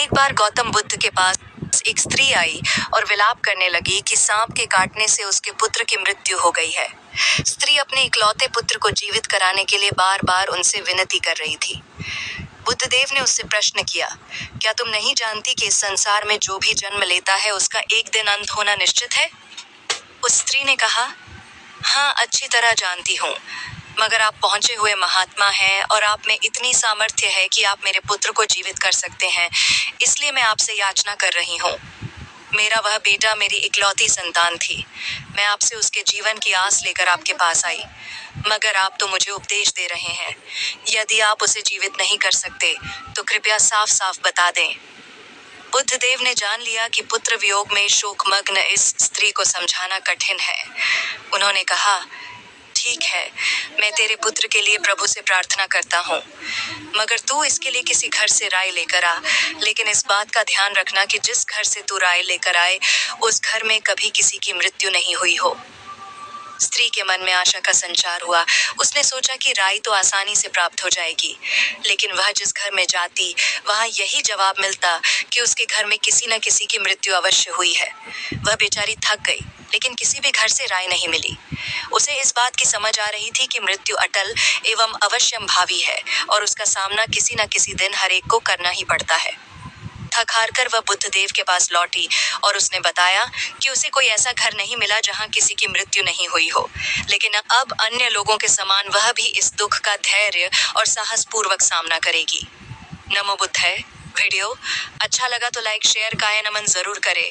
एक बार गौतम बुद्ध के पास एक स्त्री आई और विलाप करने लगी कि सांप के काटने से उसके पुत्र की मृत्यु हो गई है। स्त्री अपने इकलौते पुत्र को जीवित कराने के लिए बार बार उनसे विनती कर रही थी। बुद्धदेव ने उससे प्रश्न किया, क्या तुम नहीं जानती कि इस संसार में जो भी जन्म लेता है उसका एक दिन अंत होना निश्चित है? उस स्त्री ने कहा, हाँ, अच्छी तरह जानती हूँ, मगर आप पहुंचे हुए महात्मा हैं और आप में इतनी सामर्थ्य है कि आप मेरे पुत्र को जीवित कर सकते हैं, इसलिए मैं आपसे याचना कर रही हूँ। मेरा वह बेटा मेरी इकलौती संतान थी। मैं आपसे उसके जीवन की आस लेकर आपके पास आई, मगर आप तो मुझे उपदेश दे रहे हैं। यदि आप उसे जीवित नहीं कर सकते तो कृपया साफ साफ बता दें। बुद्धदेव ने जान लिया कि पुत्र वियोग में शोकमग्न इस स्त्री को समझाना कठिन है। उन्होंने कहा, ठीक है, मैं तेरे पुत्र के लिए प्रभु से प्रार्थना करता हूँ, मगर तू इसके लिए किसी घर से राय लेकर आ, लेकिन इस बात का ध्यान रखना कि जिस घर से तू राय लेकर आए उस घर में कभी किसी की मृत्यु नहीं हुई हो। स्त्री के मन में आशा का संचार हुआ। उसने सोचा कि राय तो आसानी से प्राप्त हो जाएगी, लेकिन वह जिस घर में जाती वहां यही जवाब मिलता कि उसके घर में किसी न किसी की मृत्यु अवश्य हुई है। वह बेचारी थक गई, लेकिन किसी भी घर से राय नहीं मिली। उसे इस बात की समझ आ रही थी कि मृत्यु अटल एवं अवश्यंभावी है और उसका सामना किसी न किसी दिन हर एक को करना ही पड़ता है। थक हार कर वह बुद्धदेव के पास लौटी और उसने बताया कि उसे कोई ऐसा घर नहीं मिला जहां किसी की मृत्यु नहीं हुई हो, लेकिन अब अन्य लोगों के समान वह भी इस दुख का धैर्य और साहस पूर्वक सामना करेगी। नमो बुद्धाय। वीडियो अच्छा लगा तो लाइक शेयर काया नमन जरूर करें।